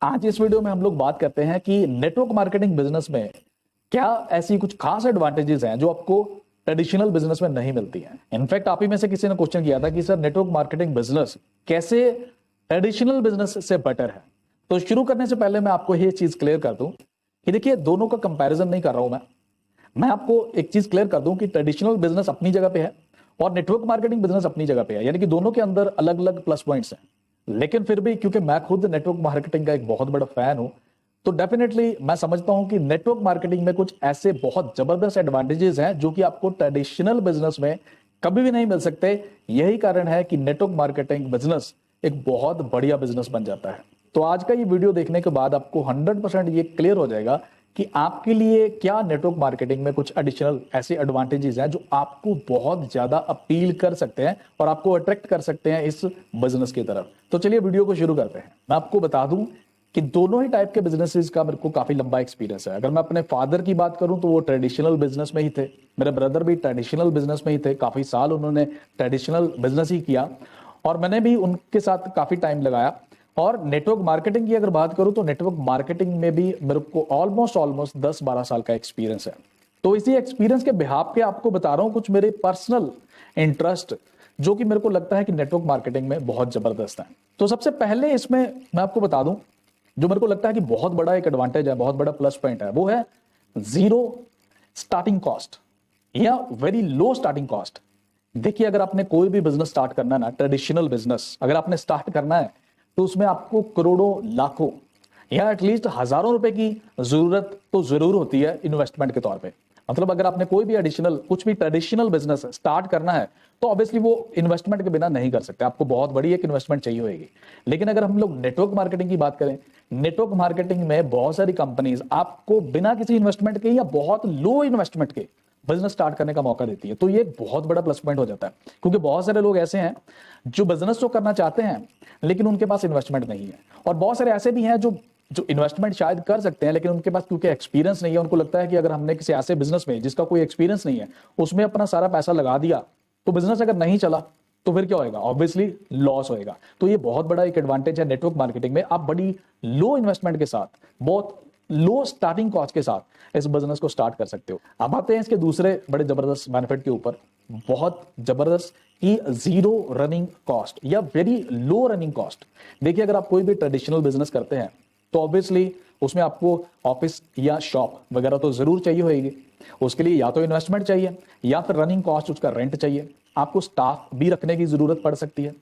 आज इस वीडियो में हम लोग बात करते हैं कि नेटवर्क मार्केटिंग बिजनेस में क्या ऐसी कुछ खास एडवांटेजेस हैं जो आपको ट्रेडिशनल बिजनेस में नहीं मिलती हैं। इनफैक्ट आप ही में से किसी ने क्वेश्चन किया था कि सर नेटवर्क मार्केटिंग बिजनेस कैसे ट्रेडिशनल बिजनेस से बेटर है। तो शुरू करने से पहले मैं आपको ये चीज क्लियर कर दूं कि देखिए दोनों का कंपैरिजन नहीं कर रहा हूं मैं आपको एक चीज क्लियर कर दूं कि ट्रेडिशनल बिजनेस अपनी जगह पे है और नेटवर्क मार्केटिंग बिजनेस अपनी जगह पे है, यानी कि दोनों के अंदर अलग अलग प्लस पॉइंट्स हैं। लेकिन फिर भी क्योंकि मैं खुद नेटवर्क मार्केटिंग का एक बहुत बड़ा फैन हूं, तो डेफिनेटली मैं समझता हूं कि नेटवर्क मार्केटिंग में कुछ ऐसे बहुत जबरदस्त एडवांटेजेस हैं जो कि आपको ट्रेडिशनल बिजनेस में कभी भी नहीं मिल सकते। यही कारण है कि नेटवर्क मार्केटिंग बिजनेस एक बहुत बढ़िया बिजनेस बन जाता है। तो आज का ये वीडियो देखने के बाद आपको 100% ये क्लियर हो जाएगा कि आपके लिए क्या नेटवर्क मार्केटिंग में कुछ एडिशनल ऐसे एडवांटेजेस हैं जो आपको बहुत ज्यादा अपील कर सकते हैं और आपको अट्रैक्ट कर सकते हैं इस बिजनेस की तरफ। तो चलिए वीडियो को शुरू करते हैं। मैं आपको बता दूं कि दोनों ही टाइप के बिजनेसेस का मेरे को काफी लंबा एक्सपीरियंस है। अगर मैं अपने फादर की बात करूं तो वो ट्रेडिशनल बिजनेस में ही थे, मेरे ब्रदर भी ट्रेडिशनल बिजनेस में ही थे, काफी साल उन्होंने ट्रेडिशनल बिजनेस ही किया और मैंने भी उनके साथ काफी टाइम लगाया। और नेटवर्क मार्केटिंग की अगर बात करूं तो नेटवर्क मार्केटिंग में भी मेरे को ऑलमोस्ट 10-12 साल का एक्सपीरियंस है। तो इसी एक्सपीरियंस के बिहाफ पे आपको बता रहा हूं कुछ मेरे पर्सनल इंटरेस्ट जो कि मेरे को लगता है कि नेटवर्क मार्केटिंग में बहुत जबरदस्त है। तो सबसे पहले इसमें मैं आपको बता दूं जो मेरे को लगता है कि बहुत बड़ा एक एडवांटेज है, बहुत बड़ा प्लस पॉइंट है, वो है जीरो स्टार्टिंग कॉस्ट या वेरी लो स्टार्टिंग कॉस्ट। देखिए अगर आपने कोई भी बिजनेस स्टार्ट करना है ना, ट्रेडिशनल बिजनेस अगर आपने स्टार्ट करना है तो उसमें आपको करोड़ों लाखों या एटलीस्ट हजारों रुपए की जरूरत तो जरूर होती है इन्वेस्टमेंट के तौर पे। मतलब अगर आपने कोई भी एडिशनल कुछ भी ट्रेडिशनल बिजनेस स्टार्ट करना है तो ऑब्वियसली वो इन्वेस्टमेंट के बिना नहीं कर सकते, आपको बहुत बड़ी एक इन्वेस्टमेंट चाहिए होगी। लेकिन अगर हम लोग नेटवर्क मार्केटिंग की बात करें, नेटवर्क मार्केटिंग में बहुत सारी कंपनीज आपको बिना किसी इन्वेस्टमेंट के या बहुत लो इन्वेस्टमेंट के बिजनेस स्टार्ट करने का मौका देती है। तो ये बहुत बड़ा प्लस पॉइंट हो जाता है क्योंकि बहुत सारे लोग ऐसे हैं जो बिजनेस तो करना चाहते हैं लेकिन उनके पास इन्वेस्टमेंट नहीं है, और बहुत सारे ऐसे भी हैं जो इन्वेस्टमेंट शायद कर सकते हैं लेकिन उनके पास क्योंकि एक्सपीरियंस नहीं है, उनको लगता है कि अगर हमने किसी ऐसे बिजनेस में जिसका कोई एक्सपीरियंस नहीं है उसमें अपना सारा पैसा लगा दिया तो बिजनेस अगर नहीं चला तो फिर क्या होएगा, ऑब्वियसली लॉस होएगा। तो ये बहुत बड़ा एक एडवांटेज है नेटवर्क मार्केटिंग में, आप बड़ी लो इन्वेस्टमेंट के साथ, बहुत लो स्टार्टिंग कॉस्ट के साथ इस बिजनेस को स्टार्ट कर सकते हो। अब आते हैं इसके दूसरे बड़े जबरदस्त बेनिफिट के ऊपर, बहुत जबरदस्त कि जीरो रनिंग कॉस्ट या वेरी लो रनिंग कॉस्ट। देखिए अगर आप कोई भी ट्रेडिशनल बिजनेस करते हैं तो ऑब्वियसली उसमें आपको ऑफिस या शॉप वगैरह तो जरूर चाहिए होगी, उसके लिए या तो इन्वेस्टमेंट चाहिए या फिर रनिंग कॉस्ट उसका रेंट चाहिए, आपको स्टाफ भी रखने की जरूरत पड़ सकती है,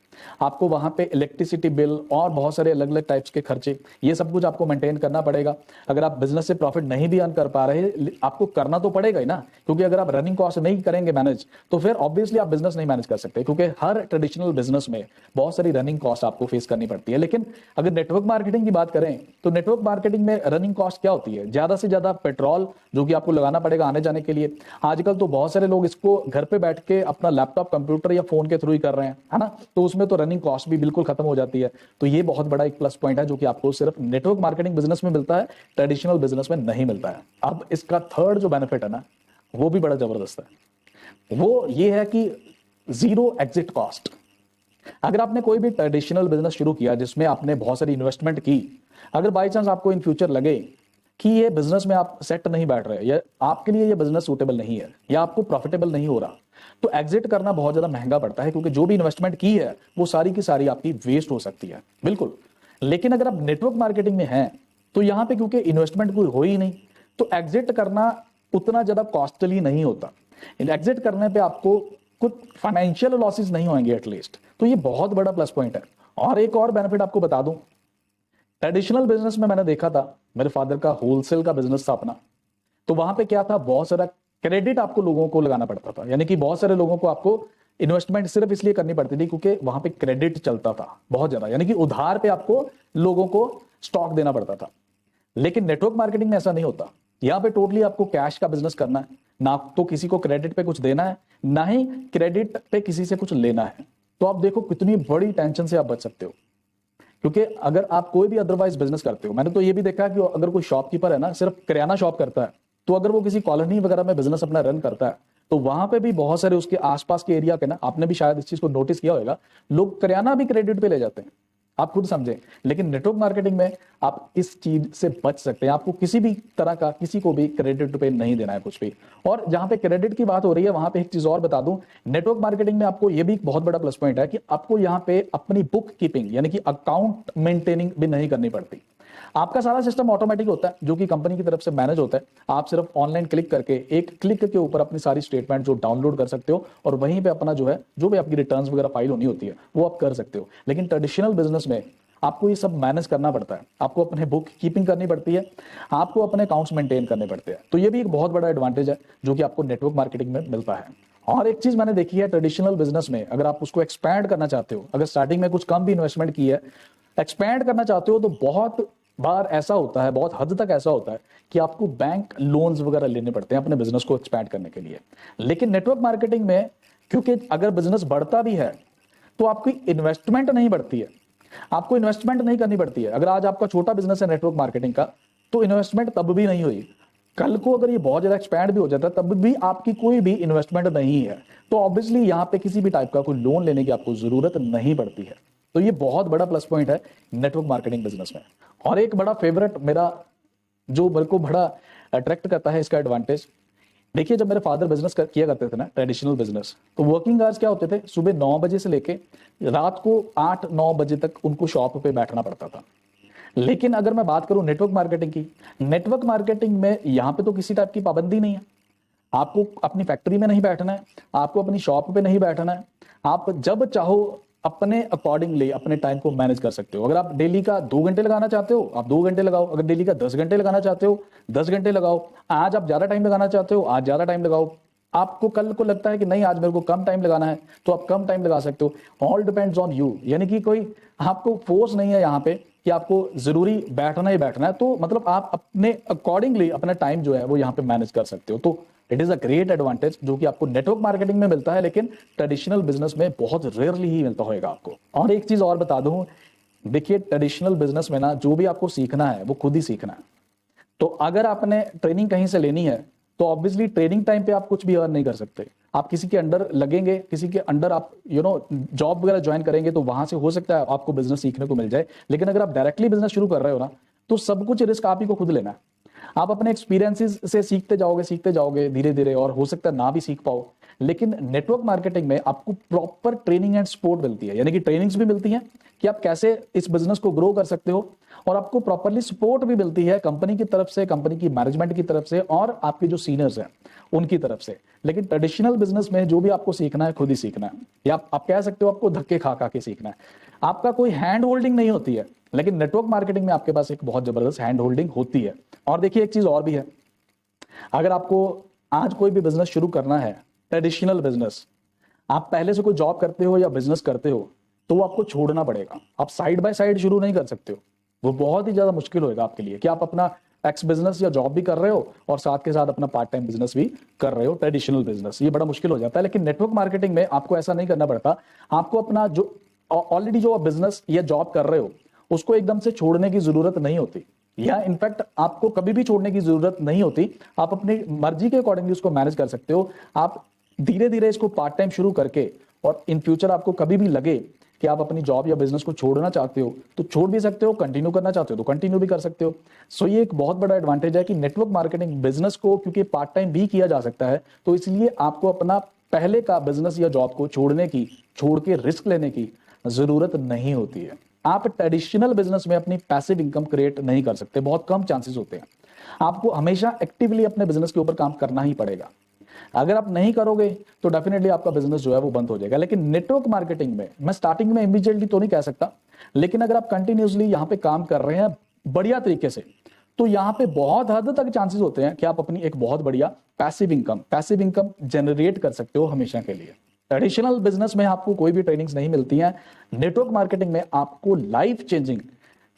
आपको वहां पे इलेक्ट्रिसिटी बिल और बहुत सारे अलग अलग टाइप्स के खर्चे, ये सब कुछ आपको मेंटेन करना पड़ेगा। अगर आप बिजनेस से प्रॉफिट नहीं भी अर्न कर पा रहे आपको करना तो पड़ेगा ही ना, क्योंकि अगर आप रनिंग कॉस्ट नहीं करेंगे मैनेज तो फिर ऑब्वियसली आप बिजनेस नहीं मैनेज कर सकते, क्योंकि हर ट्रेडिशनल बिजनेस में बहुत सारी रनिंग कॉस्ट आपको फेस करनी पड़ती है। लेकिन अगर नेटवर्क मार्केटिंग की बात करें तो नेटवर्क मार्केटिंग में रनिंग कॉस्ट क्या होती है, ज्यादा से ज्यादा पेट्रोल जो कि आपको लगाना पड़ेगा आने जाने के लिए। आजकल तो बहुत सारे लोग इसको घर पे बैठ के अपना लैपटॉप कंप्यूटर या फोन के थ्रू ही कर रहे हैं, है ना, तो उसमें तो रनिंग कॉस्ट भी बिल्कुल खत्म हो जाती है। तो ये बहुत बड़ा एक प्लस पॉइंट है जो कि आपको सिर्फ नेटवर्क मार्केटिंग बिजनेस में मिलता है, ट्रेडिशनल बिजनेस में नहीं मिलता है। अब इसका थर्ड जो बेनिफिट है ना वो भी बड़ा जबरदस्त है, वो ये है कि जीरो एग्जिट कॉस्ट। अगर आपने कोई भी ट्रेडिशनल बिजनेस शुरू किया जिसमें आपने बहुत सारी इन्वेस्टमेंट की, अगर बाई चांस आपको इन फ्यूचर लगे कि ये बिजनेस में आप सेट नहीं बैठ रहे या आपके लिए ये बिजनेस सूटेबल नहीं है या आपको प्रॉफिटेबल नहीं हो रहा, तो एग्जिट करना बहुत ज्यादा महंगा पड़ता है, क्योंकि जो भी इन्वेस्टमेंट की है वो सारी की सारी आपकी वेस्ट हो सकती है, बिल्कुल। लेकिन अगर आप नेटवर्क मार्केटिंग में हैं तो यहां पे क्योंकि इन्वेस्टमेंट कोई हो ही नहीं तो एग्जिट करना उतना ज्यादा कॉस्टली नहीं होता। एग्जिट करने पे आपको कुछ फाइनेंशियल लॉसेस नहीं होंगे एटलीस्ट, तो ये बहुत बड़ा प्लस पॉइंट है। और एक और बेनिफिट आपको बता दूं, ट्रेडिशनल बिजनेस में मैंने देखा था, मेरे फादर का होलसेल का बिजनेस था अपना, तो वहां पे क्या था, बहुत सारा क्रेडिट आपको लोगों को लगाना पड़ता था, यानी कि बहुत सारे लोगों को आपको इन्वेस्टमेंट सिर्फ इसलिए करनी पड़ती थी क्योंकि वहां पे क्रेडिट चलता था बहुत ज्यादा, यानी कि उधार पे आपको लोगों को स्टॉक देना पड़ता था। लेकिन नेटवर्क मार्केटिंग में ऐसा नहीं होता, यहाँ पे टोटली आपको कैश का बिजनेस करना है, ना तो किसी को क्रेडिट पे कुछ देना है ना ही क्रेडिट पे किसी से कुछ लेना है। तो आप देखो कितनी बड़ी टेंशन से आप बच सकते हो, क्योंकि अगर आप कोई भी अदरवाइज बिजनेस करते हो, मैंने तो ये भी देखा कि अगर कोई शॉपकीपर है ना सिर्फ किराना शॉप करता है, तो अगर वो किसी कॉलोनी वगैरह में बिजनेस अपना रन करता है तो वहां पे भी बहुत सारे उसके आसपास के एरिया के ना, आपने भी शायद इस चीज को नोटिस किया होगा, लोग किराना भी क्रेडिट पे ले जाते हैं। आप खुद समझें। लेकिन नेटवर्क मार्केटिंग में आप इस चीज से बच सकते हैं, आपको किसी भी तरह का किसी को भी क्रेडिट पे नहीं देना है कुछ भी। और जहां पे क्रेडिट की बात हो रही है वहां पे एक चीज और बता दूं, नेटवर्क मार्केटिंग में आपको ये भी एक बहुत बड़ा प्लस पॉइंट है कि आपको यहाँ पे अपनी बुक कीपिंग यानी कि अकाउंट मेंटेनिंग भी नहीं करनी पड़ती। आपका सारा सिस्टम ऑटोमेटिक होता है जो कि कंपनी की तरफ से मैनेज होता है। आप सिर्फ ऑनलाइन क्लिक करके एक क्लिक के ऊपर अपनी सारी स्टेटमेंट जो डाउनलोड कर सकते हो और वहीं पे अपना जो है जो भी आपकी रिटर्न्स वगैरह फाइल होनी होती है वो आप कर सकते हो। लेकिन ट्रेडिशनल बिजनेस में आपको ये सब मैनेज करना पड़ता है, आपको अपने बुक कीपिंग करनी पड़ती है, आपको अपने अकाउंट्स मेंटेन करने पड़ते हैं। तो ये भी एक बहुत बड़ा एडवांटेज है जो कि आपको नेटवर्क मार्केटिंग में मिलता है। और एक चीज मैंने देखी है ट्रेडिशनल बिजनेस में, अगर आप उसको एक्सपैंड करना चाहते हो, अगर स्टार्टिंग में कुछ कम भी इन्वेस्टमेंट की है, एक्सपैंड करना चाहते हो, तो बहुत बार ऐसा होता है, बहुत हद तक ऐसा होता है कि आपको बैंक लोन्स वगैरह लेने पड़ते हैं अपने बिजनेस को एक्सपैंड करने के लिए। लेकिन नेटवर्क मार्केटिंग में क्योंकि अगर बिजनेस बढ़ता भी है तो आपकी इन्वेस्टमेंट नहीं बढ़ती है, आपको इन्वेस्टमेंट नहीं करनी पड़ती है। अगर आज आपका छोटा बिजनेस है नेटवर्क मार्केटिंग का, तो इन्वेस्टमेंट तब भी नहीं हुई, कल को अगर ये बहुत ज्यादा एक्सपैंड भी हो जाता है तब भी आपकी कोई भी इन्वेस्टमेंट नहीं है, तो ऑब्वियसली यहाँ पे किसी भी टाइप का कोई लोन लेने की आपको जरूरत नहीं पड़ती है। तो ये बहुत बड़ा प्लस पॉइंट है नेटवर्क मार्केटिंग बिजनेस में। और एक बड़ा फेवरेट मेरा जो मेरे को बड़ा अट्रैक्ट करता है इसका एडवांटेज, देखिए जब मेरे फादर बिजनेस किया करते थे ना, ट्रेडिशनल बिजनेस, तो वर्किंग आवर्स क्या होते थे, सुबह 9 बजे से लेके रात को 8-9 बजे तक उनको शॉप पे बैठना पड़ता था। लेकिन अगर मैं बात करूं नेटवर्क मार्केटिंग की, नेटवर्क मार्केटिंग में यहां पे तो किसी टाइप की पाबंदी नहीं है, आपको अपनी फैक्ट्री में नहीं बैठना है, आपको अपनी शॉप पे नहीं बैठना है, आप जब चाहो अपने अकॉर्डिंगली अपने टाइम को मैनेज कर सकते हो। अगर आप डेली का 2 घंटे लगाना चाहते हो आप 2 घंटे लगाओ, अगर डेली का 10 घंटे लगाना चाहते हो 10 घंटे लगाओ, आज आप ज्यादा टाइम लगाना चाहते हो आज ज्यादा टाइम लगाओ, आपको कल को लगता है कि नहीं आज मेरे को कम टाइम लगाना है तो आप कम टाइम लगा सकते हो। ऑल डिपेंड्स ऑन यू, यानी कि कोई आपको फोर्स नहीं है यहाँ पे कि आपको जरूरी बैठना ही बैठना है, तो मतलब आप अपने अकॉर्डिंगली अपना टाइम जो है वो यहाँ पे मैनेज कर सकते हो। तो it is a great advantage जो कि आपको नेटवर्क मार्केटिंग में मिलता है, लेकिन ट्रेडिशनल बिजनेस में बहुत रेयरली ही मिलता होगा आपको। और एक चीज और बता दूं, देखिए ट्रेडिशनल बिजनेस में ना जो भी आपको सीखना है वो खुद ही सीखना है। तो अगर आपने ट्रेनिंग कहीं से लेनी है तो ऑब्वियसली ट्रेनिंग टाइम पे आप कुछ भी अर्न नहीं कर सकते, आप किसी के अंडर लगेंगे, किसी के अंडर आप जॉब वगैरह ज्वाइन करेंगे तो वहां से हो सकता है आपको बिजनेस सीखने को मिल जाए। लेकिन अगर आप डायरेक्टली बिजनेस शुरू कर रहे हो ना, तो सब कुछ रिस्क आप ही को खुद लेना है। आप अपने एक्सपीरियंसेस से सीखते जाओगे धीरे धीरे, और हो सकता है ना भी सीख पाओ। लेकिन नेटवर्क मार्केटिंग में आपको प्रॉपर ट्रेनिंग एंड सपोर्ट मिलती है, यानी कि ट्रेनिंग्स भी मिलती हैं कि आप कैसे इस बिजनेस को ग्रो कर सकते हो, और आपको प्रॉपरली सपोर्ट भी मिलती है कंपनी की तरफ से, कंपनी की मैनेजमेंट की तरफ से और आपके जो सीनियर्स हैं उनकी तरफ से। लेकिन ट्रेडिशनल बिजनेस में जो भी आपको सीखना है खुद ही सीखना है, या आप कह सकते हो आपको धक्के खा खा के सीखना है, आपका कोई हैंड होल्डिंग नहीं होती है। लेकिन नेटवर्क मार्केटिंग में आपके पास एक बहुत जबरदस्त हैंड होल्डिंग होती है। और देखिए एक चीज और भी है, अगर आपको आज कोई भी बिजनेस शुरू करना है, ट्रेडिशनल बिजनेस, आप पहले से कोई जॉब करते हो या बिजनेस करते हो तो वो आपको छोड़ना पड़ेगा, आप साइड बाय साइड शुरू नहीं कर सकते हो, वो बहुत ही ज्यादा मुश्किल होगा आपके लिए कि आप अपना एक्स बिजनेस या जॉब भी कर रहे हो और साथ के साथ अपना पार्ट टाइम बिजनेस भी कर रहे हो, ट्रेडिशनल बिजनेस, ये बड़ा मुश्किल हो जाता है। लेकिन नेटवर्क मार्केटिंग में आपको ऐसा नहीं करना पड़ता, आपको अपना जो ऑलरेडी जो बिजनेस या जॉब कर रहे हो उसको एकदम से छोड़ने की जरूरत नहीं होती, या इनफैक्ट आपको कभी भी छोड़ने की जरूरत नहीं होती, आप अपनी मर्जी के अकॉर्डिंगली उसको मैनेज कर सकते हो। आप धीरे धीरे इसको पार्ट टाइम शुरू करके, और इन फ्यूचर आपको कभी भी लगे कि आप अपनी जॉब या बिजनेस को छोड़ना चाहते हो तो छोड़ भी सकते हो, कंटिन्यू करना चाहते हो तो कंटिन्यू भी कर सकते हो। सो ये एक बहुत बड़ा एडवांटेज है कि नेटवर्क मार्केटिंग बिजनेस को क्योंकि पार्ट टाइम भी किया जा सकता है, तो इसलिए आपको अपना पहले का बिजनेस या जॉब को छोड़ के रिस्क लेने की जरूरत नहीं होती है। आप ट्रेडिशनल बिजनेस में अपनी पैसिव इनकम क्रिएट नहीं कर सकते, बहुत कम चांसेस होते हैं, आपको हमेशा एक्टिवली अपने बिजनेस के ऊपर काम करना ही पड़ेगा। अगर आप नहीं करोगे तो डेफिनेटली आपका बिजनेस जो है वो बंद हो जाएगा। लेकिन नेटवर्क मार्केटिंग में मैं स्टार्टिंग में इमीडिएटली तो नहीं कह सकता, लेकिन अगर आप कंटिन्यूसली यहाँ पे काम कर रहे हैं बढ़िया तरीके से, तो यहाँ पे बहुत हद तक चांसेस होते हैं कि आप अपनी एक बहुत बढ़िया पैसिव इनकम जनरेट कर सकते हो हमेशा के लिए। ट्रेडिशनल बिजनेस में आपको कोई भी ट्रेनिंग्स नहीं मिलती हैं, नेटवर्क मार्केटिंग में आपको लाइफ चेंजिंग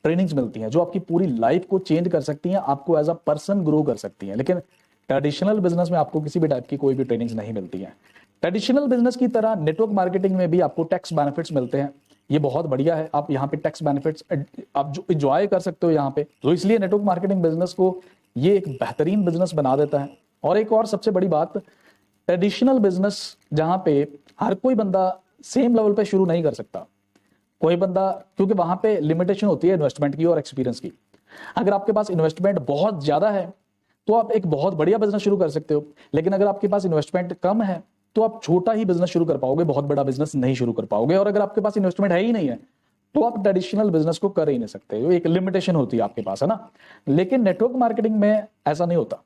ट्रेनिंग्स मिलती हैं जो आपकी पूरी लाइफ को चेंज कर सकती हैं, आपको एज अ पर्सन ग्रो कर सकती हैं। लेकिन ट्रेडिशनल बिजनेस में आपको किसी भी टाइप की कोई भी ट्रेनिंग्स नहीं मिलती है। ट्रेडिशनल बिजनेस की तरह नेटवर्क मार्केटिंग में भी आपको टैक्स बेनिफिट्स मिलते हैं, ये बहुत बढ़िया है, आप यहाँ पे टैक्स बेनिफिट्स आप जो एंजॉय कर सकते हो यहाँ पे, तो इसलिए नेटवर्क मार्केटिंग बिजनेस को ये एक बेहतरीन बिजनेस बना देता है। और एक और सबसे बड़ी बात, ट्रेडिशनल बिजनेस जहां पे हर कोई बंदा सेम लेवल पे शुरू नहीं कर सकता, कोई बंदा, क्योंकि वहां पे लिमिटेशन होती है इन्वेस्टमेंट की और एक्सपीरियंस की। अगर आपके पास इन्वेस्टमेंट बहुत ज्यादा है तो आप एक बहुत बढ़िया बिजनेस शुरू कर सकते हो, लेकिन अगर आपके पास इन्वेस्टमेंट कम है तो आप छोटा ही बिजनेस शुरू कर पाओगे, बहुत बड़ा बिजनेस नहीं शुरू कर पाओगे। और अगर आपके पास इन्वेस्टमेंट है ही नहीं है तो आप ट्रेडिशनल बिजनेस को कर ही नहीं सकते, एक लिमिटेशन होती है आपके पास, है ना। लेकिन नेटवर्क मार्केटिंग में ऐसा नहीं होता।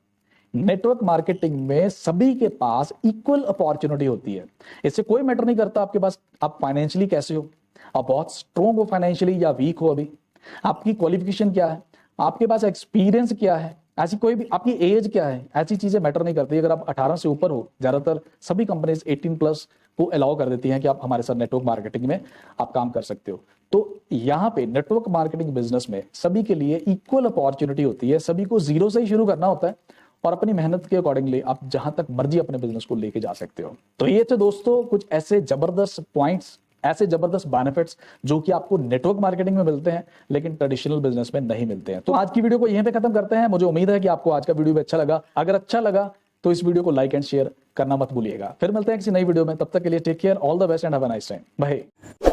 नेटवर्क मार्केटिंग में सभी के पास इक्वल अपॉर्चुनिटी होती है। इससे कोई मैटर नहीं करता आपके पास आप फाइनेंशियली कैसे हो, आप बहुत स्ट्रोंग हो फाइनेंशियली या वीक हो, अभी आपकी क्वालिफिकेशन क्या है, आपके पास एक्सपीरियंस क्या है, ऐसी कोई भी, आपकी एज क्या है, ऐसी चीजें मैटर नहीं करती। अगर आप 18 से ऊपर हो, ज्यादातर सभी कंपनीज 18 प्लस को अलाउ कर देती हैं कि आप हमारे साथ नेटवर्क मार्केटिंग में आप काम कर सकते हो। तो यहाँ पे नेटवर्क मार्केटिंग बिजनेस में सभी के लिए इक्वल अपॉर्चुनिटी होती है, सभी को जीरो से ही शुरू करना होता है और अपनी मेहनत के अकॉर्डिंगली आप जहां तक मर्जी अपने बिजनेस को लेके जा सकते हो। तो ये थे दोस्तों कुछ ऐसे जबरदस्त पॉइंट्स, ऐसे जबरदस्त बेनिफिट्स जो कि आपको नेटवर्क मार्केटिंग में मिलते हैं लेकिन ट्रेडिशनल बिजनेस में नहीं मिलते हैं। तो आज की वीडियो को यहीं पे खत्म करते हैं। मुझे उम्मीद है कि आपको आज का वीडियो भी अच्छा लगा। अगर अच्छा लगा तो इस वीडियो को लाइक एंड शेयर करना मत भूलिएगा। फिर मिलते हैं किसी नई वीडियो में, तब तक के लिए take care, all the best and have a nice time, bye.